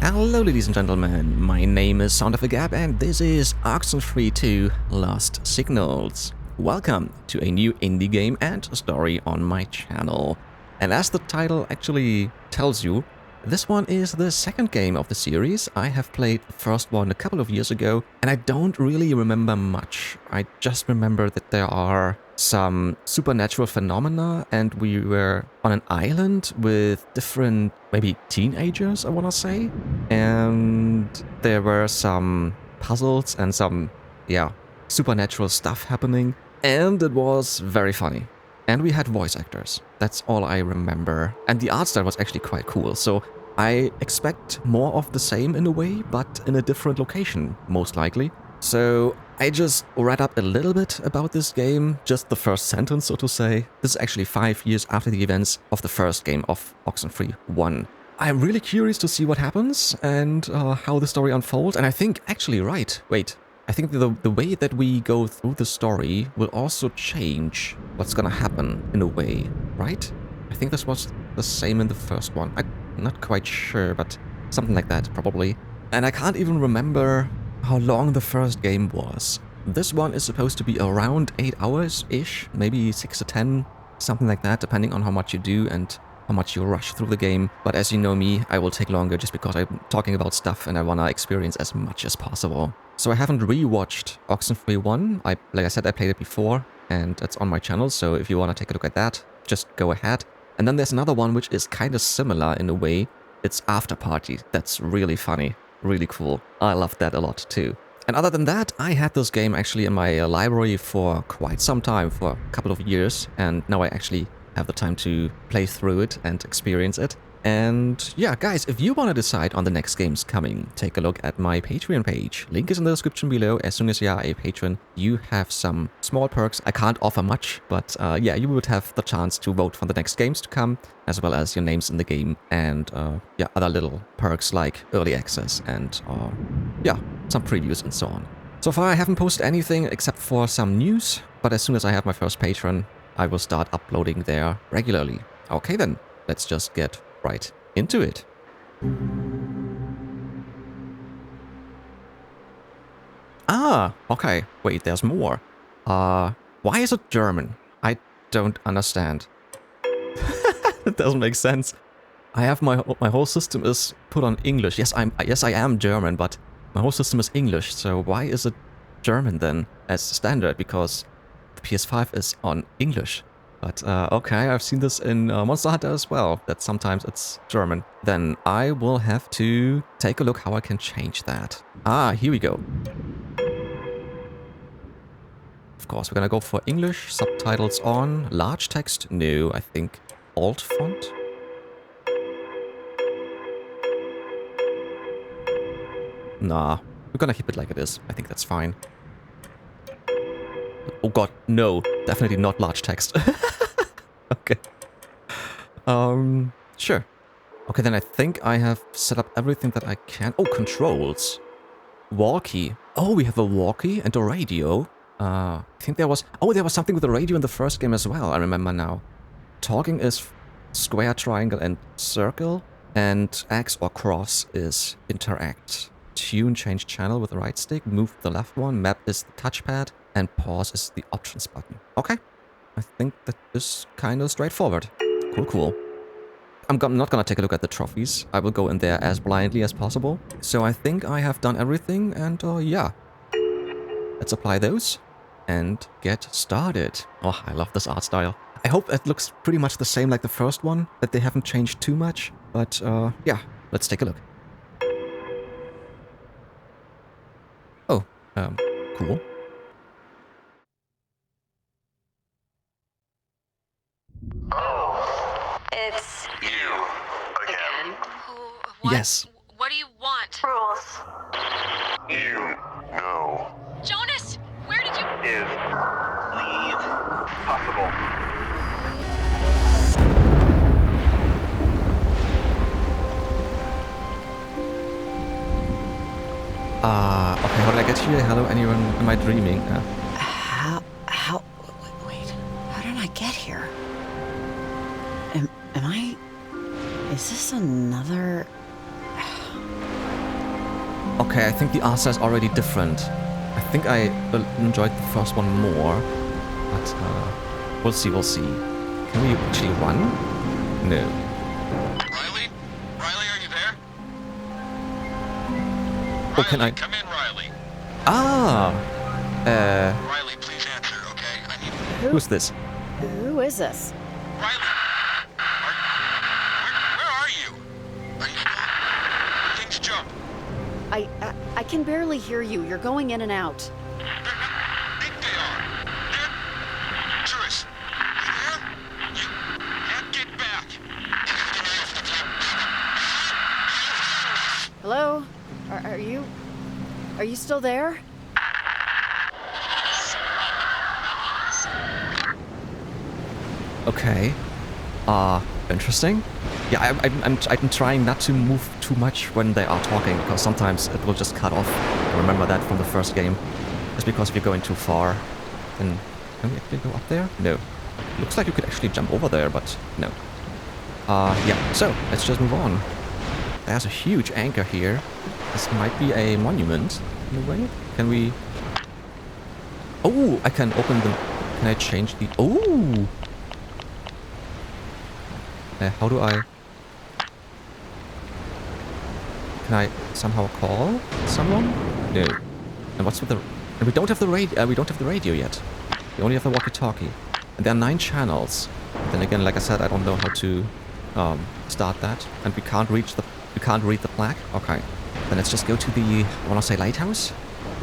Hello ladies and gentlemen, my name is Sound of a Gap and this is Oxenfree 2 Lost Signals. Welcome to a new indie game and story on my channel. And as the title actually tells you, this one is the second game of the series. I have played the first one a couple of years ago and I don't really remember much. I just remember that there are some supernatural phenomena and we were on an island with different, maybe teenagers, I want to say. And there were some puzzles and some, supernatural stuff happening. And it was very funny. And we had voice actors. That's all I remember. And the art style was actually quite cool. So I expect more of the same in a way, but in a different location, most likely. So I just read up a little bit about this game, just the first sentence, so to say. This is actually 5 years after the events of the first game of Oxenfree 1. I'm really curious to see what happens and how the story unfolds. And I think, actually, I think the way that we go through the story will also change what's gonna happen in a way, right? I think this was the same in the first one. I'm not quite sure, but something like that, probably. And I can't even remember how long the first game was. This one is supposed to be around 8 hours-ish, maybe 6 to 10, something like that, depending on how much you do and how much you rush through the game. But as you know me, I will take longer just because I'm talking about stuff and I want to experience as much as possible. So I haven't rewatched Oxenfree 1. Like I said, I played it before and it's on my channel, so if you want to take a look at that, just go ahead. And then there's another one which is kind of similar in a way. It's After Party. That's really funny. Really cool. I loved that a lot too. And other than that, I had this game actually in my library for quite some time, for a couple of years, and now I actually have the time to play through it and experience it. And yeah, guys, if you want to decide on the next games coming, take a look at my Patreon page. Link is in the description below. As soon as you are a patron, you have some small perks. I can't offer much, but yeah, you would have the chance to vote for the next games to come, as well as your names in the game and yeah, other little perks like early access and yeah, some previews and so on. So far, I haven't posted anything except for some news, but as soon as I have my first patron, I will start uploading there regularly. Okay then, let's just get right into it. Ah, okay. Wait, there's more. Why is it German? I don't understand. It doesn't make sense. I have my whole system is put on English. Yes, I am German, but my whole system is English. So why is it German then as standard? Because the PS5 is on English. But okay, I've seen this in Monster Hunter as well, that sometimes it's German. Then I will have to take a look how I can change that. Ah, here we go. Of course, we're gonna go for English, subtitles on, large text, no, I think alt font. Nah, we're gonna keep it like it is. I think that's fine. Oh god, no, definitely not large text. Okay. Sure. Okay, then I think I have set up everything that I can. Oh, controls. Walkie. Oh, we have a walkie and a radio. I think there was... Oh, there was something with the radio in the first game as well, I remember now. Talking is square, triangle, and circle. And X or cross is interact. Tune, change channel with the right stick. Move the left one. Map is the touchpad. And pause is the options button. Okay. I think that is kind of straightforward. Cool, cool. I'm not gonna take a look at the trophies. I will go in there as blindly as possible. So I think I have done everything and yeah. Let's apply those and get started. Oh, I love this art style. I hope it looks pretty much the same like the first one, that they haven't changed too much. But yeah, let's take a look. Oh, cool. It's You. Again. what? Yes. What do you want? Rules. You. No. Jonas, where did you? Is. Leave. Possible. Okay, how did I get here? Hello, anyone? Am I dreaming? Wait, how did I get here? Am I... Is this another... Okay, I think the answer is already different. I think I enjoyed the first one more. But, we'll see, we'll see. Can we actually run? No. Riley? Riley, are you there? Oh, can I? Come in, Riley. Ah! Riley, please answer, okay? I need... Who's this? Who is this? Riley! Where are you? Are you still... Things jump. I can barely hear you. You're going in and out. I think they are. They're... Truist, you there? You can't get back. Hello? Are you still there? Okay. Interesting. Yeah, I'm trying not to move too much when they are talking, because sometimes it will just cut off. I remember that from the first game. Just because if you're going too far, then... Can we actually go up there? No. Looks like you could actually jump over there, but no. Yeah, so, let's just move on. There's a huge anchor here. This might be a monument, in a way. Can we... Oh, I can open the... Can I change the... Oh! How do I... Can I somehow call someone? No. And what's with the... And we don't have the radio. We don't have the radio yet. We only have the walkie-talkie. And there are 9 channels. Then again, like I said, I don't know how to start that. And we can't reach the... We can't read the plaque. Okay. Then let's just go to the... I want to say lighthouse.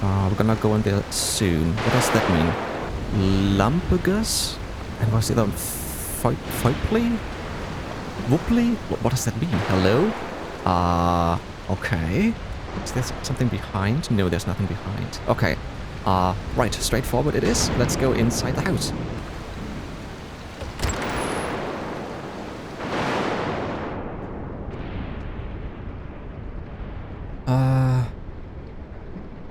We're gonna go in there soon. What does that mean? Lumbergus? And what's the other? Foipley? Whoopley? What does that mean? Hello? Okay. Is there something behind? No, there's nothing behind. Okay. Right, straightforward it is. Let's go inside the house.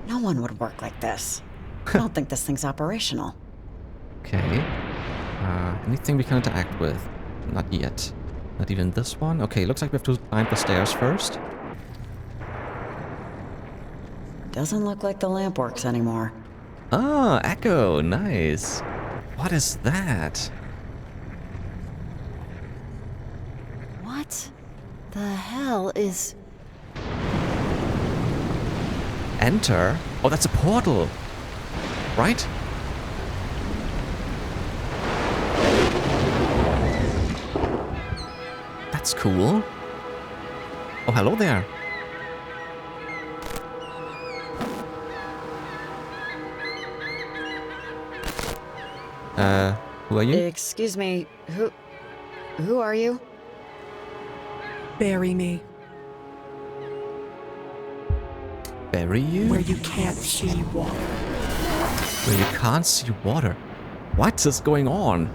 No one would work like this. I don't think this thing's operational. Okay. Anything we can interact with? Not yet. Not even this one. Okay, looks like we have to climb the stairs first. Doesn't look like the lamp works anymore. Ah, echo. Nice. What is that? What the hell is... Enter? Oh, that's a portal. Right? That's cool. Oh, hello there. Who are you? Excuse me, who are you? Bury me Bury you? where you can't see water. Where you can't see water. What is going on?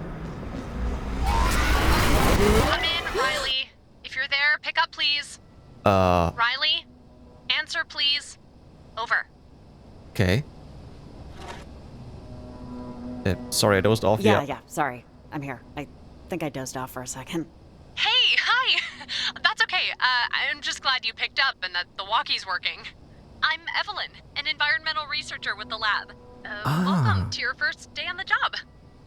Come in, Riley. If you're there, pick up, please. Riley? Answer, please. Over. Okay. Sorry, I dozed off. Yeah, sorry. I'm here. I think I dozed off for a second. Hey, hi. That's okay. I'm just glad you picked up and that the walkie's working. I'm Evelyn, an environmental researcher with the lab. Welcome to your first day on the job.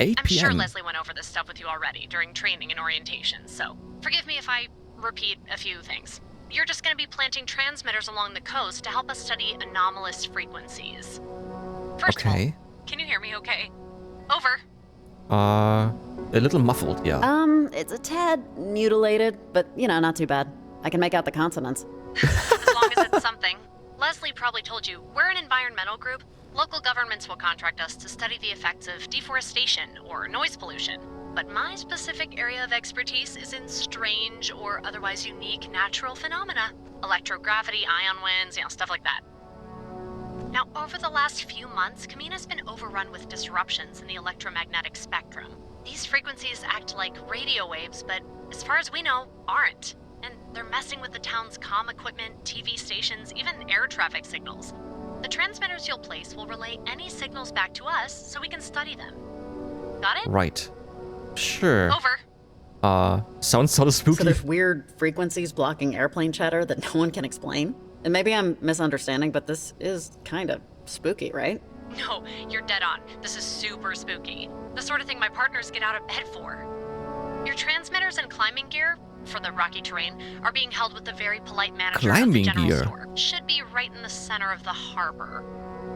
8 I'm sure PM. Leslie went over this stuff with you already during training and orientation, so forgive me if I repeat a few things. You're just going to be planting transmitters along the coast to help us study anomalous frequencies. First of Okay. all, can you hear me okay? Over. A little muffled, yeah. It's a tad mutilated, but, not too bad. I can make out the consonants. As long as it's something. Leslie probably told you, we're an environmental group. Local governments will contract us to study the effects of deforestation or noise pollution. But my specific area of expertise is in strange or otherwise unique natural phenomena. Electrogravity, ion winds, stuff like that. Now, over the last few months, Camena's been overrun with disruptions in the electromagnetic spectrum. These frequencies act like radio waves, but as far as we know, aren't. And they're messing with the town's comm equipment, TV stations, even air traffic signals. The transmitters you'll place will relay any signals back to us so we can study them. Got it? Right. Sure. Over. Sounds sort of So spooky. there's weird frequencies blocking airplane chatter that no one can explain? And maybe I'm misunderstanding, but this is kind of spooky, right? No, you're dead on. This is super spooky. The sort of thing my partners get out of bed for. Your transmitters and climbing gear for the rocky terrain are being held with the very polite manager of the Climbing general gear? store. Should be right in the center of the harbor.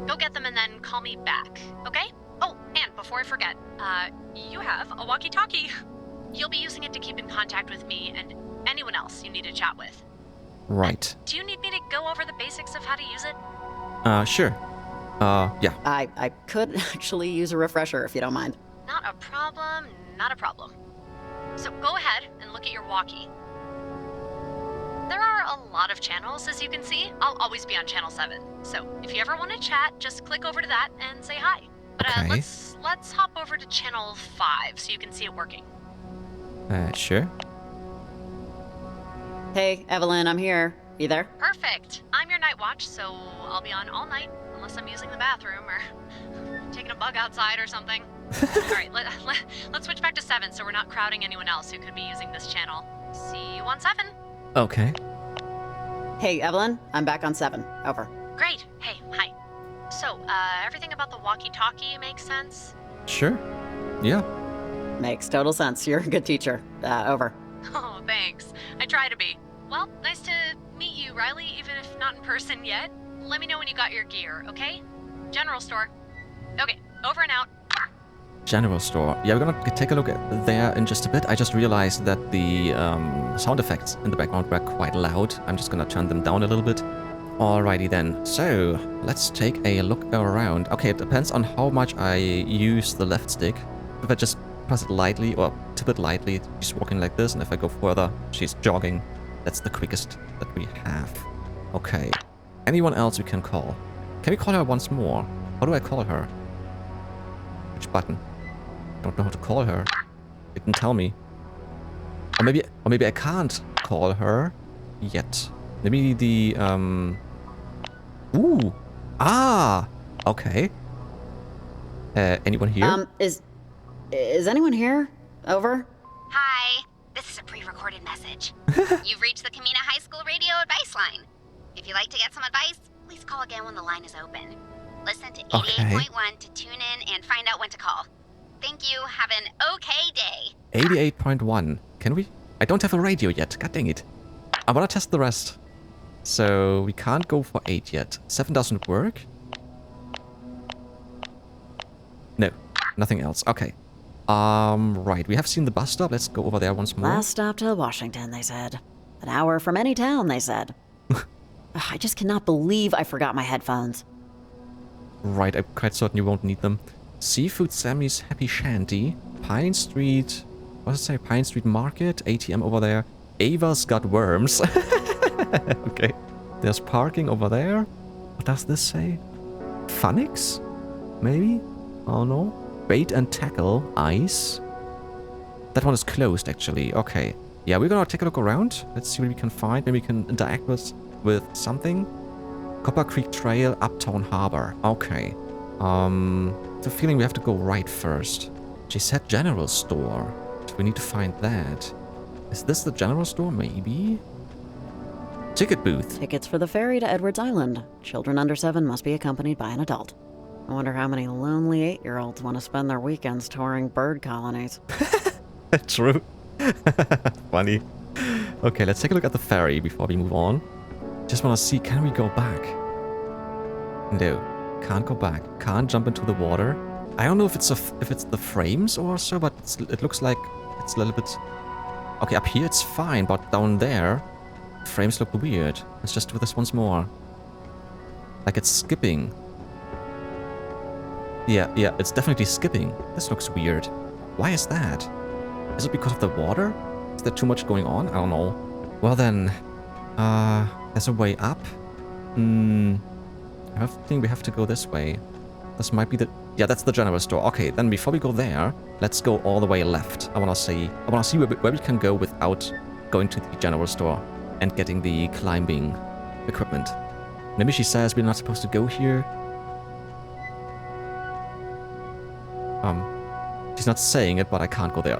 Go get them and then call me back, okay? Oh, and before I forget, you have a walkie-talkie. You'll be using it to keep in contact with me and anyone else you need to chat with. Right. Do you need me to go over the basics of how to use it? Sure. Yeah. I could actually use a refresher if you don't mind. Not a problem, not a problem. So go ahead and look at your walkie. There are a lot of channels, as you can see. I'll always be on channel 7. So if you ever want to chat, just click over to that and say hi. But Okay. let's hop over to channel 5 so you can see it working. Sure. Hey, Evelyn, I'm here. You there? Perfect. I'm your night watch, so I'll be on all night unless I'm using the bathroom or taking a bug outside or something. All right, let's switch back to 7 so we're not crowding anyone else who could be using this channel. See you on 7. Okay. Hey, Evelyn, I'm back on 7. Over. Great. Hey, hi. So, everything about the walkie-talkie makes sense? Sure. Yeah. Makes total sense. You're a good teacher. Over. Oh, thanks. I try to be. Well, nice to meet you, Riley, even if not in person yet. Let me know when you got your gear, okay? General store. Okay, over and out. General store. Yeah, we're gonna take a look at there in just a bit. I just realized that the sound effects in the background were quite loud. I'm just gonna turn them down a little bit. Alrighty then. So, let's take a look around. Okay, it depends on how much I use the left stick. If I just press it lightly or tip it lightly, she's walking like this, and if I go further, she's jogging. That's the quickest that we have. Okay. Anyone else we can call? Can we call her once more? How do I call her? Which button? Don't know how to call her. It didn't tell me. Or maybe I can't call her yet. Maybe the Ooh. Ah. Okay. Anyone here? Is anyone here? Over. Hi, this is a pre-recorded message. You've reached the Camena High School radio advice line. If you'd like to get some advice, please call again when the line is open. Listen to 88.1 to tune in and find out when to call. Thank you. Have an okay day. 88.1. Can we? I don't have a radio yet. God dang it. I wanna test the rest. So we can't go for 8 yet. 7 doesn't work. No, nothing else. Okay. Right. We have seen the bus stop. Let's go over there once more. Last stop to Washington, they said. An hour from any town, they said. Ugh, I just cannot believe I forgot my headphones. Right. I'm quite certain you won't need them. Seafood Sammy's Happy Shanty. Pine Street. What does it say? Pine Street Market. ATM over there. Ava's Got Worms. Okay. There's parking over there. What does this say? Funix? Maybe? Oh no. Bait and tackle. Ice. That one is closed actually. Okay. Yeah, we're gonna take a look around. Let's see what we can find. Maybe we can interact with something. Copper Creek Trail, Uptown Harbor. Okay. The feeling we have to go right first. She said general store. So we need to find that. Is this the general store? Maybe? Ticket booth. Tickets for the ferry to Edwards Island. Children under 7 must be accompanied by an adult. I wonder how many lonely 8-year-olds want to spend their weekends touring bird colonies. True. Funny. Okay, let's take a look at the ferry before we move on. Just want to see, can we go back? No, can't go back. Can't jump into the water. I don't know if it's the frames or so, but it looks like it's a little bit... Okay, up here it's fine, but down there, frames look weird. Let's just do this once more. Like it's skipping. Yeah, it's definitely skipping. This looks weird. Why is that? Is it because of the water? Is there too much going on? I don't know. Well then, there's a way up. I think we have to go this way. This might be the... Yeah, that's the general store. Okay, then before we go there, let's go all the way left. I wanna see where we can go without going to the general store and getting the climbing equipment. Maybe she says we're not supposed to go here. She's not saying it, but I can't go there.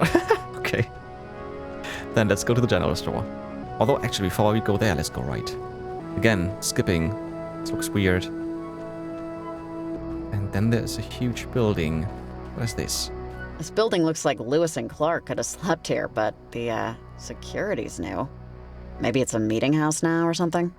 Okay. Then let's go to the general store. Although, actually, before we go there, let's go right. Again, skipping. This looks weird. And then there's a huge building. What is this? This building looks like Lewis and Clark could have slept here, but the security's new. Maybe it's a meeting house now or something?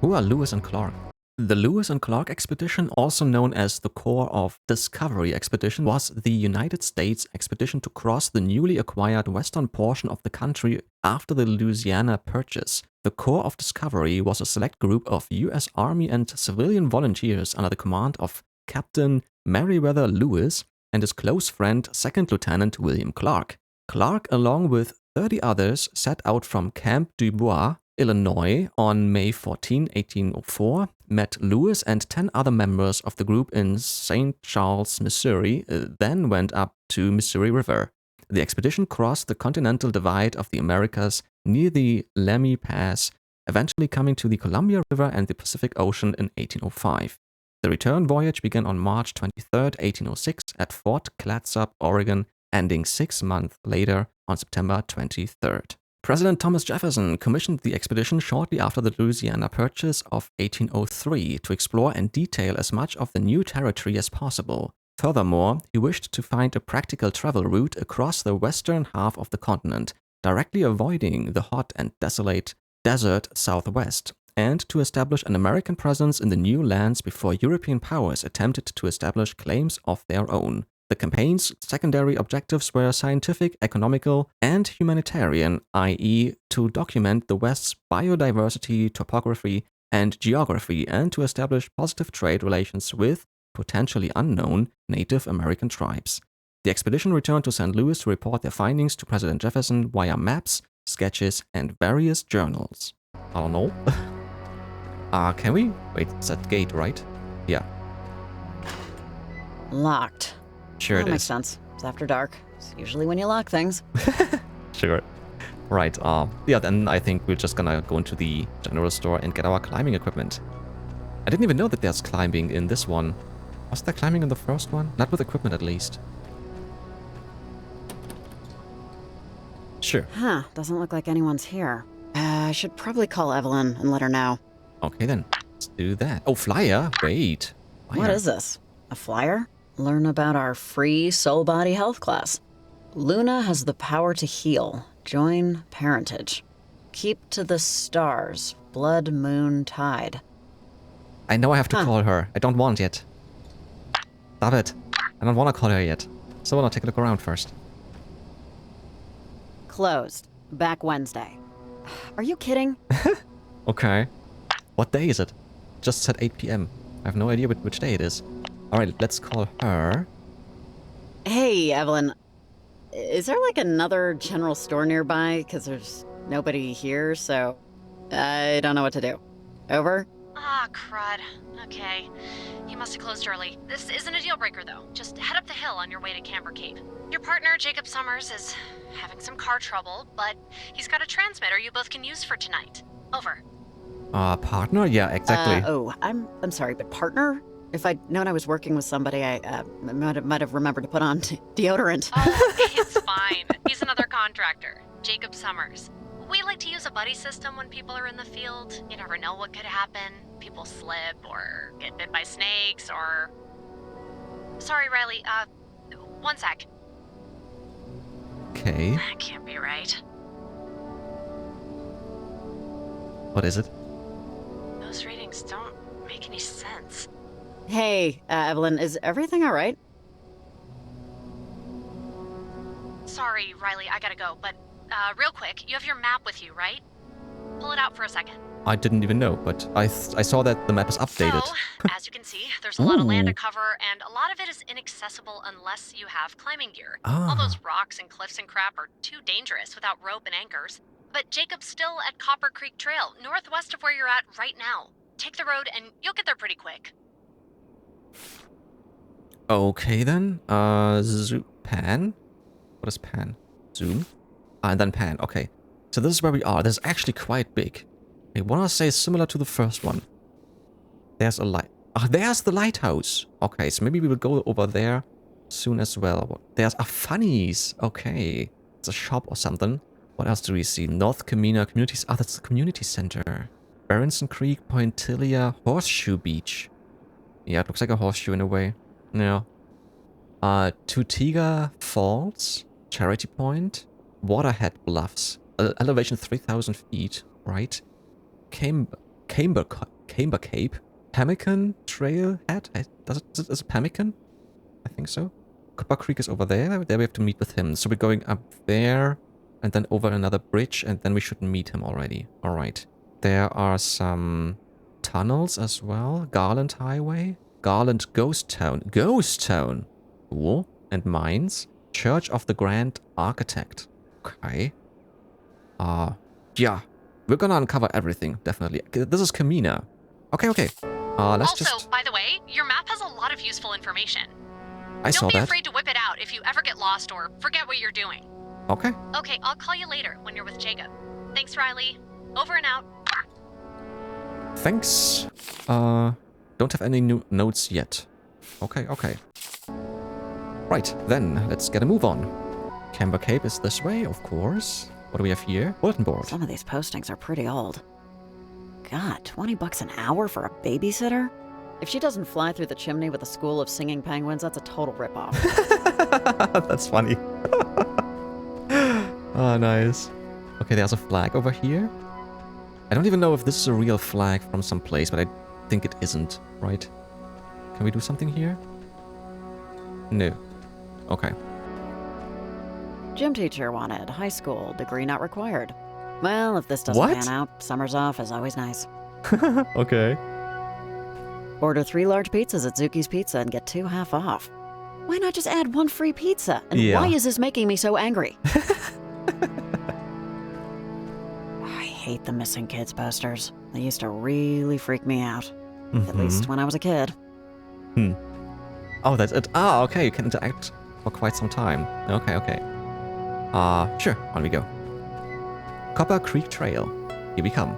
Who are Lewis and Clark? The Lewis and Clark expedition, also known as the Corps of Discovery expedition, was the United States expedition to cross the newly acquired western portion of the country after the Louisiana Purchase. The Corps of Discovery was a select group of U.S. Army and civilian volunteers under the command of Captain Meriwether Lewis and his close friend, Second Lieutenant William Clark. Clark, along with 30 others, set out from Camp Dubois, Illinois, on May 14, 1804, met Lewis and 10 other members of the group in St. Charles, Missouri, then went up to Missouri River. The expedition crossed the continental divide of the Americas near the Lemhi Pass, eventually coming to the Columbia River and the Pacific Ocean in 1805. The return voyage began on March 23, 1806 at Fort Clatsop, Oregon, ending 6 months later on September 23rd. President Thomas Jefferson commissioned the expedition shortly after the Louisiana Purchase of 1803 to explore and detail as much of the new territory as possible. Furthermore, he wished to find a practical travel route across the western half of the continent, directly avoiding the hot and desolate desert southwest, and to establish an American presence in the new lands before European powers attempted to establish claims of their own. The campaign's secondary objectives were scientific, economical, and humanitarian, i.e., to document the West's biodiversity, topography, and geography, and to establish positive trade relations with potentially unknown Native American tribes. The expedition returned to St. Louis to report their findings to President Jefferson via maps, sketches, and various journals. I don't know. Can we? Wait, it's that gate, right? Yeah. Locked. Sure That it makes is. sense. It's after dark. It's usually when you lock things. Sure. Right, yeah, then I think we're just gonna go into the general store and get our climbing equipment. I didn't even know that there's climbing in this one. Was there climbing in the first one? Not with equipment, at least. Sure. Huh, doesn't look like anyone's here. I should probably call Evelyn and let her know. Okay, then. Let's do that. Oh, flyer? Wait. Flyer. What is this? A flyer? Learn about our free soul body health class. Luna has the power to heal. Join parentage. Keep to the stars. Blood, moon, tide. I know I have to call her. I don't want yet. Stop it. I don't want to call her yet. So I want to take a look around first. Closed. Back Wednesday. Are you kidding? Okay. What day is it? Just said 8 p.m. I have no idea which day it is. Alright, let's call her. Hey, Evelyn. Is there like another general store nearby? Because there's nobody here, so I don't know what to do. Over? Ah, crud. Okay. He must have closed early. This isn't a deal breaker, though. Just head up the hill on your way to Camber Cape. Your partner, Jacob Summers, is having some car trouble, but he's got a transmitter you both can use for tonight. Over. Partner? Yeah, exactly. I'm sorry, but partner? If I'd known I was working with somebody, I might have remembered to put on deodorant. Oh, it's fine. He's another contractor, Jacob Summers. We like to use a buddy system when people are in the field. You never know what could happen. People slip or get bit by snakes or... Sorry, Riley. One sec. Okay. That can't be right. What is it? Those readings don't make any sense. Hey, Evelyn, is everything all right? Sorry, Riley, I gotta go, but real quick, you have your map with you, right? Pull it out for a second. I didn't even know, but I saw that the map is updated. So, as you can see, there's a lot of land to cover, and a lot of it is inaccessible unless you have climbing gear. All those rocks and cliffs and crap are too dangerous without rope and anchors. But Jacob's still at Copper Creek Trail, northwest of where you're at right now. Take the road, and you'll get there pretty quick. Okay then. Pan? What is pan? Zoom? And then pan. Okay. So this is where we are. This is actually quite big. I want to say similar to the first one. There's a light. There's the lighthouse. Okay, so maybe we will go over there soon as well. There's a funnies. Okay. It's a shop or something. What else do we see? North Camena Communities. Ah, that's the community center. Berenson Creek, Pointillia, Horseshoe Beach. Yeah, it looks like a horseshoe in a way. Yeah. Tutiga Falls, Charity Point, Waterhead Bluffs, elevation 3,000 feet, right? Camber Cape, Pemmican Trailhead. Is it Pemmican? I think so. Copper Creek is over there. There we have to meet with him. So we're going up there and then over another bridge, and then we should meet him already. All right. There are some tunnels as well. Garland Highway, Garland Ghost Town. Ghost Town. Cool. And mines. Church of the Grand Architect. Okay. Yeah. We're gonna uncover everything, definitely. This is Camena. Okay. Let's Also, by the way, your map has a lot of useful information. I saw Don't be that. afraid to whip it out if you ever get lost or forget what you're doing. Okay. Okay, I'll call you later when you're with Jacob. Thanks, Riley. Over and out. Thanks. Don't have any new notes yet. Okay. Right, then, let's get a move on. Camber Cape is this way, of course. What do we have here? Bulletin board. Some of these postings are pretty old. God, $20 an hour for a babysitter? If she doesn't fly through the chimney with a school of singing penguins, that's a total ripoff. That's funny. Oh, nice. Okay, there's a flag over here. I don't even know if this is a real flag from some place, but I think it isn't, right? Can we do something here? No. Okay. Gym teacher wanted, high school, degree not required. Well, if this doesn't What? pan out, summers off is always nice. Okay. Order 3 large pizzas at Zuki's Pizza and get 2 half off. Why not just add 1 free pizza? And Yeah. why is this making me so angry? I hate the missing kids posters. They used to really freak me out. At least when I was a kid. Oh, that's it. Ah, okay, you can interact for quite some time. Okay. Sure, on we go. Copper Creek Trail. Here we come.